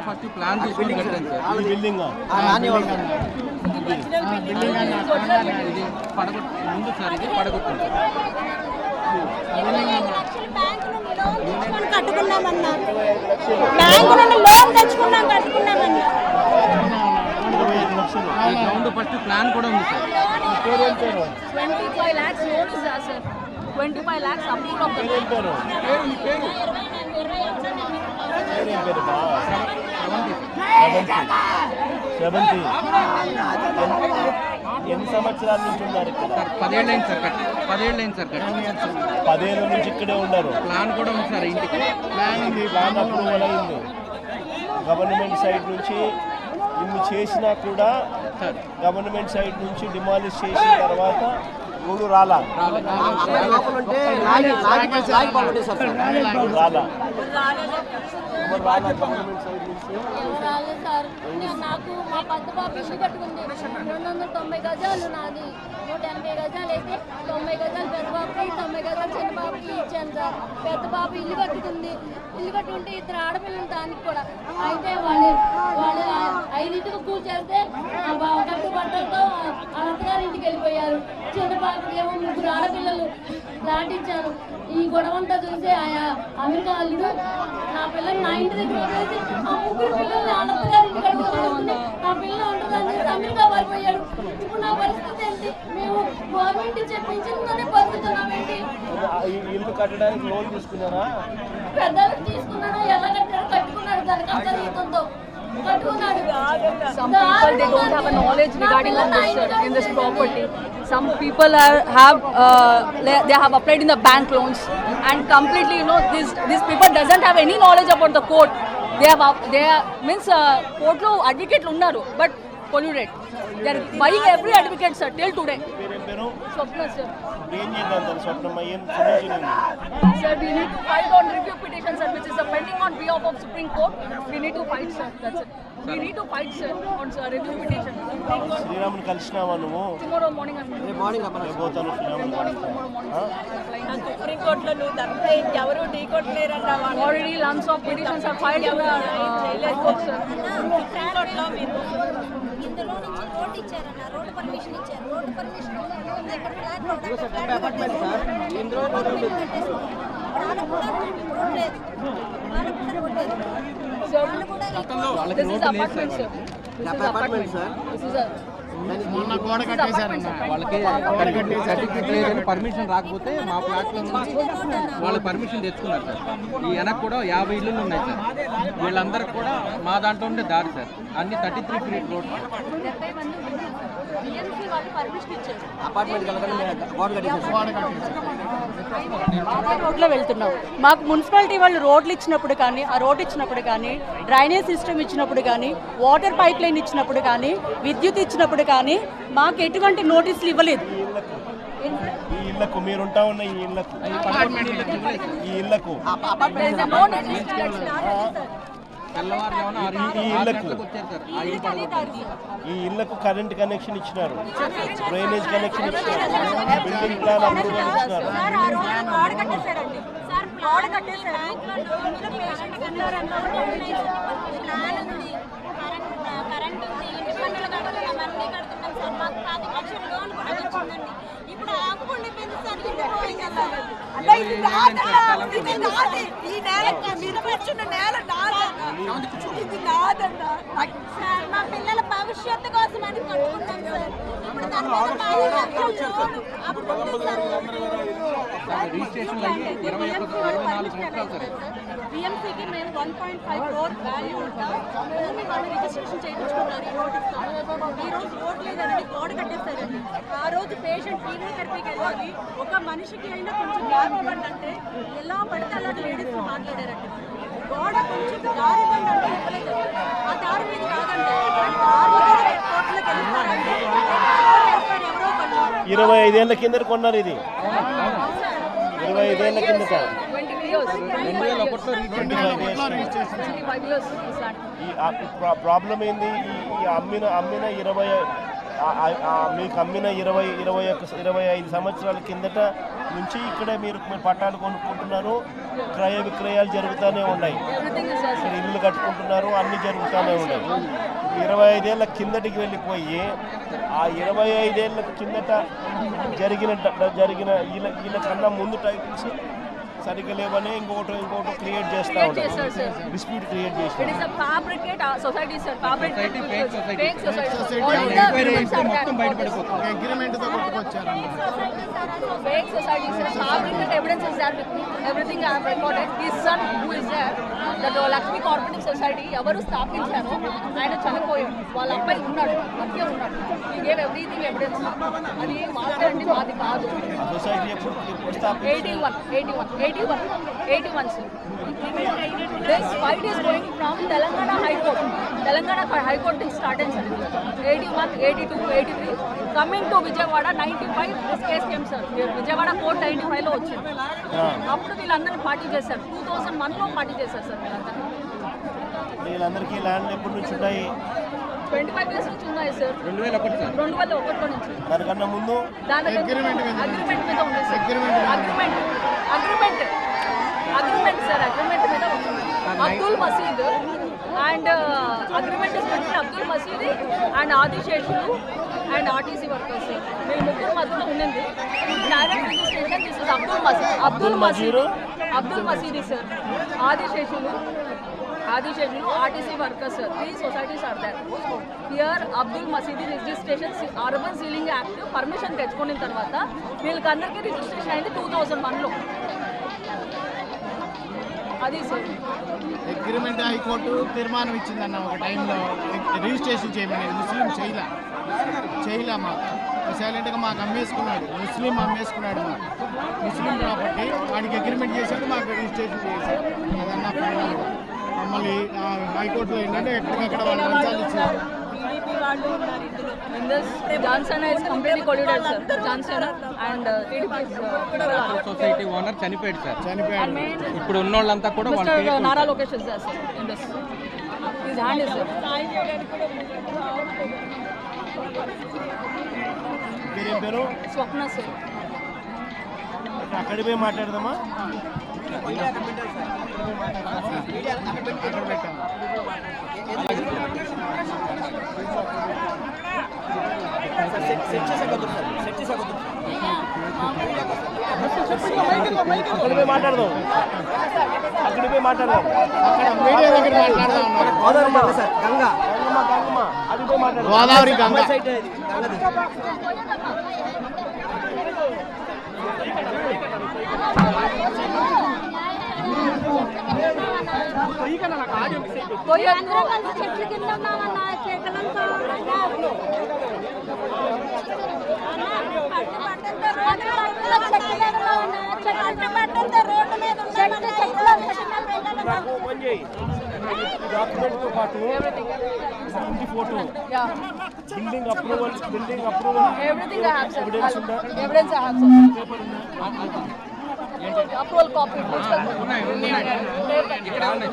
First plan తీసుకొని కట్టాను sir. ఈ బిల్డింగ్ ఇది పడగొట్టు ముందు సార్, ఇది పడగొట్టాను సార్. కట్టుకున్నామన్నా, బ్యాంకు నుండి లోన్ తెచ్చుకున్నాం, కట్టుకున్నామన్నా. 25 లక్షలు. ఈ గ్రౌండ్ ఫస్ట్ ప్లాన్ కూడా ఉంది సార్. 25 lakhs లోన్ ఇస్తా sir. 25 lakhs approve of the ఏం పేరు? ఏం పేరు బా? 70. ఎన్ని సంవత్సరాల నుంచి ఉన్నారు ఇక్కడ? సార్ 10 ఏళ్ళు అయింది సార్ కట్టి. 10 ఏళ్ళు అయింది సార్ కట్టి. 10 ఏళ్ళ నుంచి ఇక్కడే ఉన్నారు. ప్లాన్ కూడా ఉంది సార్ ఇంటికి. ప్లాన్ అప్రూవల్ అయింది గవర్నమెంట్ సైడ్ నుంచి. ఇన్ని చేసినా కూడా గవర్నమెంట్ సైడ్ నుంచి డిమాలిష్ చేసిన తర్వాత ఊరు రాలా. నాకు మా పెద్ద బాబు ఇల్లు కట్టుకుంది. 290 గజాలు నాది. 180 గజాలు అయితే 90 గజాలు పెద్ద బాబుకి, 90 గజాలు చిన్న బాబుకి ఇచ్చాను సార్. పెద్ద బాబు ఇల్లు కట్టుకుంది. ఇల్లు కట్టుకుంటే 2 ఆడపిల్లలు దానికి కూడా. అయితే వాళ్ళు 5ంటికి కూర్చేస్తే కట్టుబట్టలతో అత్తగారి ఇంటికి వెళ్ళిపోయారు. చిన్న బాబుకి ఏమో 3 ఆడపిల్లలు దాటించారు. ఈ గొడవంతా చూసి అమెరికా అల్లుడు నా పిల్లలు నా ఇంటి దగ్గర వదిలేసి ఆ 3 పిల్లల్ని అత్తగారి ఇంటికి అడుగుతుంది. నా పిల్లలు ఉంటుందని అమెరికా పారిపోయాడు. ఇప్పుడు నా పరిస్థితి ఏంటి? మేము గవర్నమెంట్ ఇచ్చే పింఛన్తోనే బతుకుతున్నామేంటి? ఇల్లు కట్టడానికి లోన్ తీసుకున్నారా? పెద్దలకు తీసుకున్నాను. ఎలా కట్టాడు? కట్టుకున్నాడు. దాని కష్టంతో కట్టుకున్నాడు. Some people they don't have a knowledge regarding in this property. Some people they have applied in the bank loans and completely these people doesn't have any knowledge about the court. They means court lo advocate unnaru but polluted. They are buying every advocate sir till today. Swapna sir. ఏం చేద్దాం దాని స్వప్నమ్మ? ఏం solution ఉంది? Sir, we need to fight on review petition, sir, which is pending on behalf of Supreme Court. We need to fight, sir. That's it. We need to fight, sir, on review petition. శ్రీరాముని కలిసినావా నువ్వు? Tomorrow morning I'm పోతాను శ్రీరాముని. Supreme కోర్టులో నువ్వు తప్పితే ఇంకెవరు ఢీ కొట్టలేరన్నా. already lots of petitions are filed in the court, sir. Supreme కోర్టులో మీరు ఇందులో నుంచి రోడ్ ఇచ్చారన్న, రోడ్ పర్మిషన్ ఇచ్చారు. రోడ్ పర్మిషన్ ఇక్కడ ఫ్లాట్ అపార్ట్మెంట్ సార్. ఇందులో రోడ్ లేదు. This is apartment, sir. This is apartment, sir. This is a వాళ్ళకి certificate లేదని పర్మిషన్ రాకపోతే మా ప్లాట్లో వాళ్ళు పర్మిషన్ తెచ్చుకున్నారు సార్. ఈ వెనక్కి కూడా 50 ఇళ్ళు ఉన్నాయి సార్. వీళ్ళందరికీ కూడా మా దాంట్లో ఉండే దారి సార్. అన్ని 33 ఫీట్ రోడ్. రోడ్లో వెళ్తున్నాం. మాకు మున్సిపాలిటీ వాళ్ళు రోడ్లు ఇచ్చినప్పుడు కానీ, ఆ రోడ్ ఇచ్చినప్పుడు కానీ, డ్రైనేజ్ సిస్టమ్ ఇచ్చినప్పుడు కానీ, వాటర్ పైప్ లైన్ ఇచ్చినప్పుడు కానీ, విద్యుత్ ఇచ్చినప్పుడు కానీ మాకు ఎటువంటి నోటీసులు ఇవ్వలేదు. ఈ ఇళ్లకు మీరుంటా ఉన్న ఈ ఇళ్లకు ఈ ఇళ్లకు కరెంట్ కనెక్షన్ ఇచ్చినారు, డ్రైనేజ్ కనెక్షన్ ఇచ్చినారు, బిల్డింగ్ ప్లాన్ అప్రూవల్ ఇచ్చినారు. ఇప్పుడు ఆపుకుండా మా పిల్లల భవిష్యత్తు కోసం అని కట్టుకున్నాం సార్. BMCకి మేము 1.5 crore వాల్యూ ఉంటాం. భూమి వాళ్ళు రిజిస్ట్రేషన్ చేయించుకున్నారు. ఈ రోజు రోడ్ లేదండి, గోడ కట్టేస్తారండి. ఆ రోజు పేషెంట్ కీమోథెరపీకి వెళ్ళాలి. ఒక మనిషికి అయినా కొంచెం గ్యాప్ ఇవ్వండి అంటే ఎలా పడితే అలా లేడీస్ మాట్లాడారండి. గోడ కొంచెం దారి ఇవ్వండి అంటే ఇవ్వలేదు. ఆ దారి మీద కాదండి, 25 ఏళ్ల కింద కొన్నారు ఇది. 25 ఏళ్ల కిందట ప్రాబ్లం ఏంది? ఈ అమ్మిన 20 మీకు అమ్మిన 25 సంవత్సరాల కిందట నుంచి ఇక్కడే మీరు పట్టాలు కొనుక్కుంటున్నారు, క్రయ విక్రయాలు జరుగుతూనే ఉన్నాయి, ఇక్కడ ఇల్లు కట్టుకుంటున్నారు, అన్నీ జరుగుతూనే ఉన్నాయి. 25 ఏళ్ళ కిందటికి వెళ్ళిపోయి ఆ 25 ఏళ్ళ కిందట జరిగిన వీళ్ళ కన్నా ముందు టైటిల్స్ సరిగ్గా లేవని ఇంకోటి క్రియేట్ చేస్తా ఉంటారు, డిస్ప్యూట్ క్రియేట్ చేస్తారు. It is a fabricate society, sir. Fabricate fake society. మొత్తం బయటపడిపోతుంది. అగ్రిమెంట్ తో కొట్టుకొచ్చారు. Fake society, sir. Fabricate evidence is there with me. Everything I have recorded. His son who is there, the Lakshmi Cooperative Society, ఎవరు స్థాపించారో ఆయన చనిపోయాడు, వాళ్ళ అబ్బాయి ఉన్నాడు, బతికే ఉన్నాడు. He gave everything evidence. అది మాదే అండి, మాది కాదు. సొసైటీ ఎప్పుడు స్థాపించారు? 81 sir. This fight is going from Telangana High Court. Telangana High Court is started sir. 81, 82, 83. Coming to Vijayawada 95 this case came sir. Vijayawada court 95 లో వచ్చింది. అప్పుడు వీళ్ళందరూ పార్టీ చేశారు. 2001 లో పార్టీ చేశారు సార్ వీళ్ళందరూ. వీళ్ళందరికీ ల్యాండ్లు ఎప్పటి నుంచి ఉన్నాయి? 25 years నుంచి ఉన్నాయి సార్. 2001 సార్. 2001 నుంచి. దానికన్నా ముందు దాని అగ్రిమెంట్ మీద ఉంది సార్. అగ్రిమెంట్ సార్, అగ్రిమెంట్ మీద ఉంటుంది. Abdul Masjid and agreement is between Abdul Masjid and Adiseshulu and RTC workers. వీళ్ళు ముగ్గురు మధ్యలో ఉండింది. Direct registration this is Abdul Masjid sir, Adiseshulu RTC workers. 3 societies are there. Here Abdul Masjid registration urban ceiling act permission తెచ్చుకున్న తర్వాత వీళ్ళకందరికీ రిజిస్ట్రేషన్ అయింది 2001లో. అది సార్ అగ్రిమెంట్ హైకోర్టు తీర్మానం ఇచ్చిందన్న ఒక టైంలో రిజిస్ట్రేషన్ చేయమని. ముస్లిం చేయలే మాకు సైలెంట్గా మాకు అమ్మేసుకున్నాడు, ముస్లిం అమ్మేసుకున్నాడు. ముస్లిం కాబట్టి వాడికి అగ్రిమెంట్ చేశాడు, మాకు రిజిస్ట్రేషన్ చేశాడు. అదన్నా ఫైనల్. మమ్మల్ని హైకోర్టులో ఏంటంటే ఎక్కడికక్కడ వాళ్ళు లంచాలు ఇచ్చారు. In this, Johnson is completely colluded, sir. Johnson and TDP is society owner చనిపోయాడు సార్. and main ఇప్పుడు ఉన్న వాళ్ళంతా కూడా Mr. Nara Lokesh is there, sir. In this, his hand is there. మీరేం పేరు? Swapna, sir. అక్కడికి పోయి మాట్లాడదామా? అక్కడ పెట్టాము. అక్కడికి పోయి మాట్లాడదాం. అక్కడ మీడియా దగ్గర మాట్లాడదాం. గోదావరి గంగ. చెట్ల కింద ఉన్నామన్నా, చెట్లంతా డాక్యుమెంట్తో పాటు ఇంటి photo, building approval Everything I have, sir. Evidence ఉందా? Evidence I have, sir. Approval copy. ఉన్నాయి. ఇక్కడ ఉన్నాయి.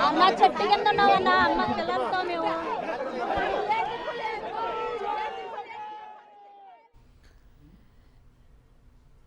అన్న చెట్టు కింద ఉన్నామన్నా, అమ్మ పిల్లలతో మేము.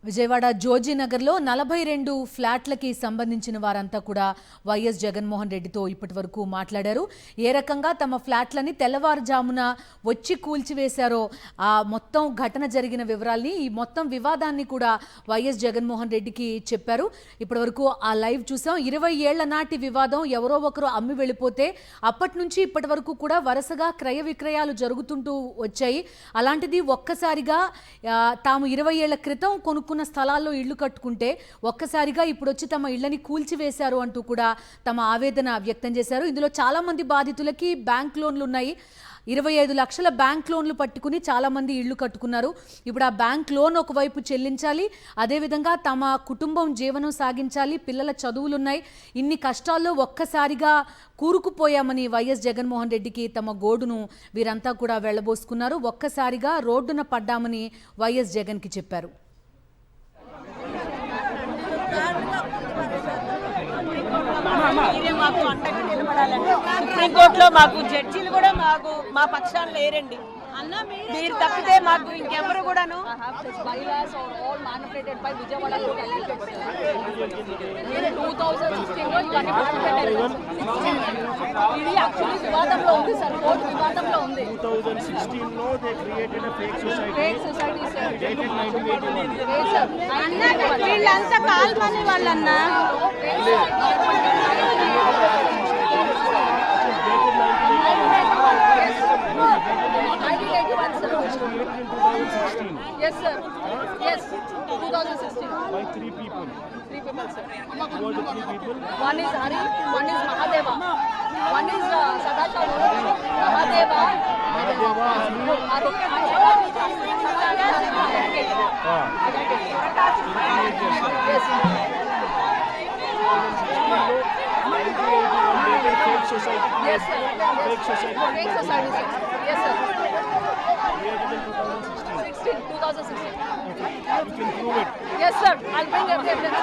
విజయవాడ జోజీనగర్లో 42 ఫ్లాట్లకి సంబంధించిన వారంతా కూడా వైఎస్ జగన్మోహన్ రెడ్డితో ఇప్పటి వరకు మాట్లాడారు. ఏ రకంగా తమ ఫ్లాట్లని తెల్లవారుజామున వచ్చి కూల్చివేశారో ఆ మొత్తం ఘటన జరిగిన వివరాల్ని, ఈ మొత్తం వివాదాన్ని కూడా వైఎస్ జగన్మోహన్ రెడ్డికి చెప్పారు. ఇప్పటి వరకు ఆ లైవ్ చూసాం. 20 ఏళ్ల నాటి వివాదం, ఎవరో ఒకరు అమ్మి వెళ్ళిపోతే అప్పటి నుంచి ఇప్పటి వరకు కూడా వరుసగా క్రయ విక్రయాలు జరుగుతుంటూ వచ్చాయి. అలాంటిది ఒక్కసారిగా తాము 20 ఏళ్ల క్రితం కొనుక్కున్న కొనుక్కున్న స్థలాల్లో ఇళ్లు కట్టుకుంటే ఒక్కసారిగా ఇప్పుడు వచ్చి తమ ఇళ్లని కూల్చివేశారు అంటూ కూడా తమ ఆవేదన వ్యక్తం చేశారు. ఇందులో చాలామంది బాధితులకి బ్యాంక్ లోన్లు ఉన్నాయి. 25 లక్షల బ్యాంక్ లోన్లు పట్టుకుని చాలామంది ఇళ్లు కట్టుకున్నారు. ఇప్పుడు ఆ బ్యాంక్ లోన్ ఒకవైపు చెల్లించాలి, అదేవిధంగా తమ కుటుంబం జీవనం సాగించాలి, పిల్లల చదువులున్నాయి. ఇన్ని కష్టాల్లో ఒక్కసారిగా కూరుకుపోయామని వైఎస్ జగన్మోహన్ రెడ్డికి తమ గోడును వీరంతా కూడా వెళ్లబోసుకున్నారు. ఒక్కసారిగా రోడ్డున పడ్డామని వైఎస్ జగన్కి చెప్పారు. మాకు అండగా నిలబడాలండి. సుప్రీంకోర్టులో మాకు జడ్జీలు కూడా మా పక్షాన్ని లేరండి. మీరు తప్పితే మాకు ఇంకెవరు కూడాను. ఇది యాక్చువల్లీ వివాదంలో ఉంది సార్, కోర్టు వివాదంలో ఉంది. 2016లో they created a fake society. Fake society sir. Dated 1981. Sir వీళ్ళంతా కాల్మని వాళ్ళన్నా Yes, sir. Yes, 2016. By 3 people. 3 people, sir. Who are the 3 people? One is Hari, one is Mahadeva, one is Sadashavu, Mahadeva, Hari. Yes. Fake society. Yes, sir. Fake society. Fake society, sir. Yes, sir. Created in 2016. 2016. You can prove it. Yes, sir. I'll bring every evidence.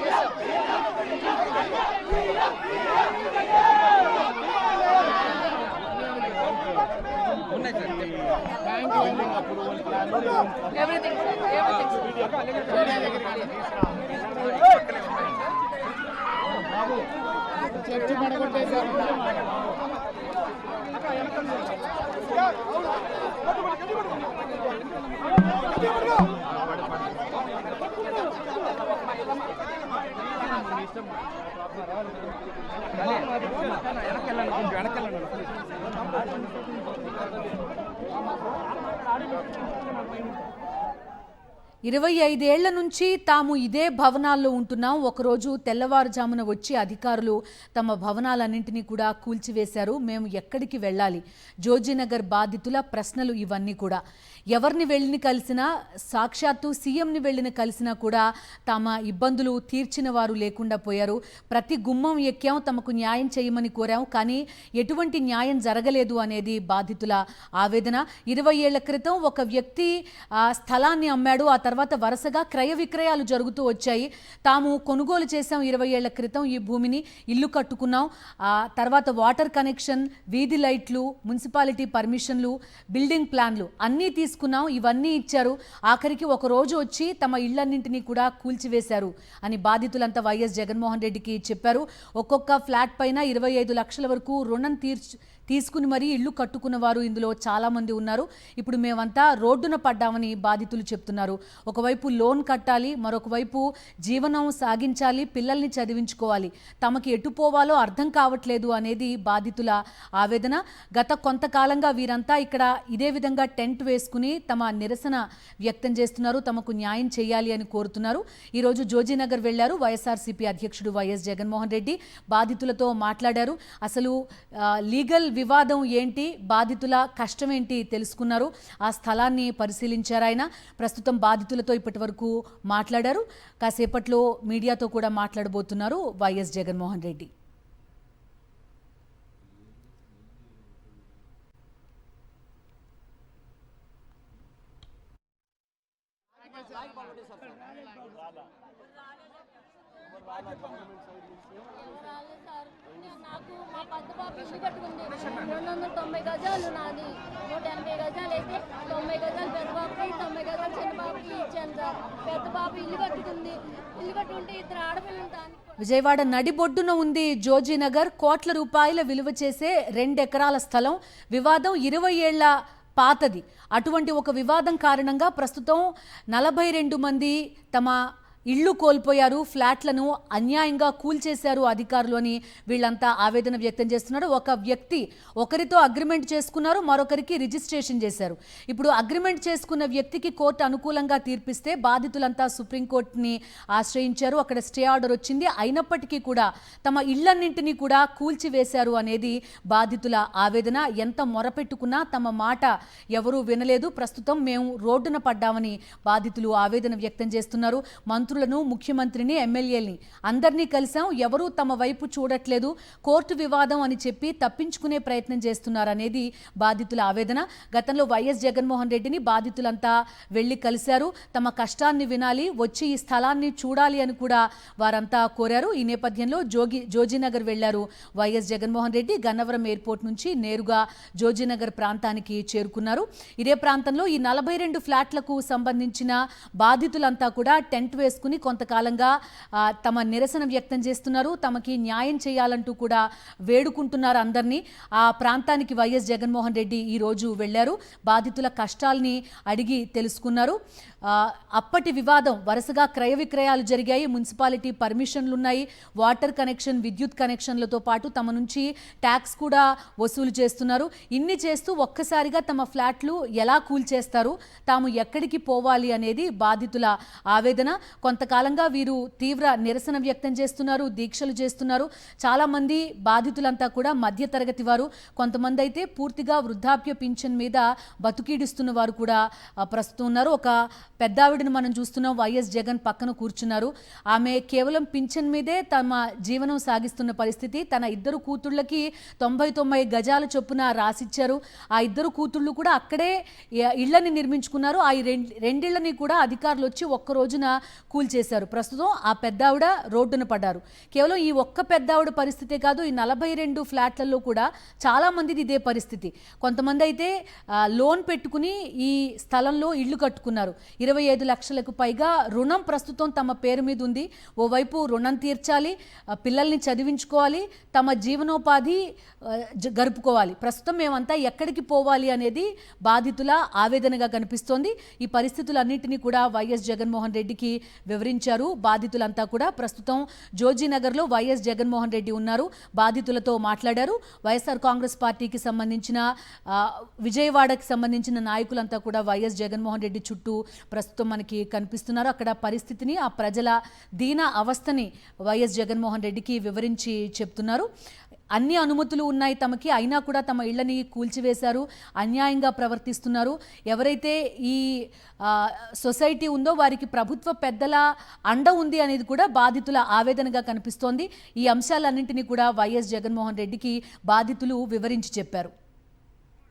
Yes, sir. ఉన్నాయి sir. Building approval plan. Everything, sir. Everything, sir. Church పడగొట్టేశారు. వెనకెళ్ళండి, కొంచెం వెనకెళ్ళండి. 25 ఏళ్ల నుంచి తాము ఇదే భవనాల్లో ఉంటున్నాం. ఒకరోజు తెల్లవారుజామున వచ్చి అధికారులు తమ భవనాలన్నింటినీ కూడా కూల్చివేశారు. మేము ఎక్కడికి వెళ్ళాలి? జోజీనగర్ బాధితుల ప్రశ్నలు ఇవన్నీ కూడా. ఎవరిని వెళ్ళిన కలిసినా, సాక్షాత్తు సీఎంని వెళ్ళిన కలిసినా కూడా తమ ఇబ్బందులు తీర్చిన వారు లేకుండా పోయారు. ప్రతి గుమ్మం ఎక్కాం, తమకు న్యాయం చేయమని కోరాం, కానీ ఎటువంటి న్యాయం జరగలేదు అనేది బాధితుల ఆవేదన. 20 ఏళ్ల క్రితం ఒక వ్యక్తి స్థలాన్ని అమ్మాడు. ఆ తర్వాత వరుసగా క్రయ విక్రయాలు జరుగుతూ వచ్చాయి. తాము కొనుగోలు చేసాం 20 ఏళ్ల క్రితం ఈ భూమిని, ఇల్లు కట్టుకున్నాం. ఆ తర్వాత వాటర్ కనెక్షన్, వీధి లైట్లు, మున్సిపాలిటీ పర్మిషన్లు, బిల్డింగ్ ప్లాన్లు అన్నీ తీసుకున్నాం. ఇవన్నీ ఇచ్చారు. ఆఖరికి ఒక రోజు వచ్చి తమ ఇళ్లన్నింటినీ కూడా కూల్చివేశారు అని బాధితులంతా వైఎస్ జగన్మోహన్ రెడ్డికి చెప్పారు. ఒక్కొక్క ఫ్లాట్ పైన 25 లక్షల వరకు రుణం తీసుకుని మరీ ఇల్లు కట్టుకున్న వారు ఇందులో చాలామంది ఉన్నారు. ఇప్పుడు మేమంతా రోడ్డున పడ్డామని బాధితులు చెప్తున్నారు. ఒకవైపు లోన్ కట్టాలి, మరొక వైపు జీవనం సాగించాలి, పిల్లల్ని చదివించుకోవాలి. తమకి ఎటు పోవాలో అర్థం కావట్లేదు అనేది బాధితుల ఆవేదన. గత కొంతకాలంగా వీరంతా ఇక్కడ ఇదే విధంగా టెంట్ వేసుకుని తమ నిరసన వ్యక్తం చేస్తున్నారు. తమకు న్యాయం చేయాలి అని కోరుతున్నారు. ఈరోజు జోజీనగర్ వెళ్లారు వైఎస్ఆర్సీపీ అధ్యక్షుడు వైఎస్ జగన్మోహన్ రెడ్డి. బాధితులతో మాట్లాడారు. అసలు లీగల్ వివాదం ఏంటి, బాధితుల కష్టం ఏంటి తెలుసుకున్నారు. ఆ స్థలాన్ని పరిశీలించారు ఆయన. ప్రస్తుతం బాధితులతో ఇప్పటి వరకు మాట్లాడారు. కాసేపట్లో మీడియాతో కూడా మాట్లాడబోతున్నారు వైఎస్ జగన్మోహన్ రెడ్డి. నాకు మా పెద్ద పాప ఇల్లు కట్టుకుంది. 290 గజాలు నాది, 180 గజాలు అయితే 90 గజాలు పెద్ద పాపకి, 90 గజాలు చిన్న పాపకి ఇచ్చాను సార్. పెద్ద పాప ఇల్లు కట్టుకుంది. ఇల్లు కట్టుకుంటే 2 ఆడపిల్లలు దానికి. విజయవాడ నడిబొడ్డున ఉంది జోజీనగర్. కోట్ల రూపాయల విలువ చేసే 2 ఎకరాల స్థలం. వివాదం 20 ఏళ్ల పాతది. అటువంటి ఒక వివాదం కారణంగా ప్రస్తుతం 42 మంది తమ ఇళ్ళు కోల్పోయారు, ఫ్లాట్లను అన్యాయంగా కూల్చేశారు అధికారులు అని వీళ్ళంతా ఆవేదన వ్యక్తం చేస్తున్నారు. ఒక వ్యక్తి ఒకరితో అగ్రిమెంట్ చేసుకున్నారు, మరొకరికి రిజిస్ట్రేషన్ చేశారు. ఇప్పుడు అగ్రిమెంట్ చేసుకున్న వ్యక్తికి కోర్టు అనుకూలంగా తీర్పిస్తే బాధితులంతా సుప్రీంకోర్టుని ఆశ్రయించారు. అక్కడ స్టే ఆర్డర్ వచ్చింది. అయినప్పటికీ కూడా తమ ఇళ్లన్నింటినీ కూడా కూల్చివేశారు అనేది బాధితుల ఆవేదన. ఎంత మొరపెట్టుకున్నా తమ మాట ఎవరూ వినలేదు. ప్రస్తుతం మేము రోడ్డున పడ్డామని బాధితులు ఆవేదన వ్యక్తం చేస్తున్నారు. మంత్రులను, ముఖ్యమంత్రిని, ఎమ్మెల్యేలని అందరినీ కలిసాం, ఎవరూ తమ వైపు చూడట్లేదు, కోర్టు వివాదం అని చెప్పి తప్పించుకునే ప్రయత్నం చేస్తున్నారనేది బాధితుల ఆవేదన. గతంలో వైఎస్ జగన్మోహన్ రెడ్డిని బాధితులంతా వెళ్లి కలిశారు. తమ కష్టాన్ని వినాలి, వచ్చి ఈ స్థలాన్ని చూడాలి అని కూడా వారంతా కోరారు. ఈ నేపథ్యంలో జోజీనగర్ వెళ్లారు వైఎస్ జగన్మోహన్ రెడ్డి. గన్నవరం ఎయిర్పోర్ట్ నుంచి నేరుగా జోజీనగర్ ప్రాంతానికి చేరుకున్నారు. ఇదే ప్రాంతంలో ఈ 42 ఫ్లాట్లకు సంబంధించిన బాధితులంతా కూడా టెంట్ వేసుకుని కొంతకాలంగా తమ నిరసన వ్యక్తం చేస్తున్నారు. తమకి న్యాయం చేయాలంటూ కూడా వేడుకుంటున్నారు అందరినీ. ఆ ప్రాంతానికి వైఎస్ జగన్మోహన్ రెడ్డి ఈ రోజు వెళ్లారు. బాధితుల కష్టాల్ని అడిగి తెలుసుకున్నారు. అప్పటి వివాదం వరుసగా క్రయ విక్రయాలు జరిగాయి. మున్సిపాలిటీ పర్మిషన్లు ఉన్నాయి, వాటర్ కనెక్షన్, విద్యుత్ కనెక్షన్లతో పాటు తమ నుంచి ట్యాక్స్ కూడా వసూలు చేస్తున్నారు. ఇన్ని చేస్తూ ఒక్కసారిగా తమ ఫ్లాట్లు ఎలా కూల్చేస్తారు, తాము ఎక్కడికి పోవాలి అనేది బాధితుల ఆవేదన. కొంతకాలంగా వీరు తీవ్ర నిరసన వ్యక్తం చేస్తున్నారు, దీక్షలు చేస్తున్నారు. చాలామంది బాధితులంతా కూడా మధ్యతరగతి వారు, కొంతమంది అయితే పూర్తిగా వృద్ధాప్య పింఛన్ మీద బతుకీడిస్తున్న వారు కూడా ప్రస్తుతం ఉన్నారు. ఒక పెద్దావిడను మనం చూస్తున్నాం, వైఎస్ జగన్ పక్కన కూర్చున్నారు. ఆమె కేవలం పింఛన్ మీదే తమ జీవనం సాగిస్తున్న పరిస్థితి. తన 2 కూతుళ్ళకి 99 గజాల చొప్పున రాసిచ్చారు. ఆ 2 కూతుళ్ళు కూడా అక్కడే ఇళ్లని నిర్మించుకున్నారు. ఆ 2 ఇళ్లని కూడా అధికారులు వచ్చి ఒక్క రోజున కూల్చేశారు. ప్రస్తుతం ఆ పెద్దావిడ రోడ్డున పడ్డారు. కేవలం ఈ ఒక్క పెద్దావిడ పరిస్థితే కాదు, ఈ 42 ఫ్లాట్లలో కూడా చాలా మందిది ఇదే పరిస్థితి. కొంతమంది అయితే లోన్ పెట్టుకుని ఈ స్థలంలో ఇళ్లు కట్టుకున్నారు. 25 లక్షలకు పైగా రుణం ప్రస్తుతం తమ పేరు మీద ఉంది. ఓవైపు రుణం తీర్చాలి, పిల్లల్ని చదివించుకోవాలి, తమ జీవనోపాధి గడుపుకోవాలి. ప్రస్తుతం మేమంతా ఎక్కడికి పోవాలి అనేది బాధితుల ఆవేదనగా కనిపిస్తోంది. ఈ పరిస్థితులన్నింటినీ కూడా వైఎస్ జగన్మోహన్ రెడ్డికి వివరించారు బాధితులంతా కూడా. ప్రస్తుతం జోజీనగర్లో వైఎస్ జగన్మోహన్ రెడ్డి ఉన్నారు, బాధితులతో మాట్లాడారు. వైఎస్ఆర్ కాంగ్రెస్ పార్టీకి సంబంధించిన విజయవాడకి సంబంధించిన నాయకులంతా కూడా వైఎస్ జగన్మోహన్ రెడ్డి చుట్టూ ప్రస్తుతం మనకి కనిపిస్తున్నారు. అక్కడ పరిస్థితిని, ఆ ప్రజల దీన అవస్థని వైఎస్ జగన్మోహన్ రెడ్డికి వివరించి చెప్తున్నారు. అన్ని అనుమతులు ఉన్నాయి తమకి, అయినా కూడా తమ ఇళ్లని కూల్చివేశారు, అన్యాయంగా ప్రవర్తిస్తున్నారు. ఎవరైతే ఈ సొసైటీ ఉందో వారికి ప్రభుత్వ పెద్దల అండ ఉంది అనేది కూడా బాధితుల ఆవేదనగా కనిపిస్తోంది. ఈ అంశాలన్నింటినీ కూడా వైఎస్ జగన్మోహన్ రెడ్డికి బాధితులు వివరించి చెప్పారు.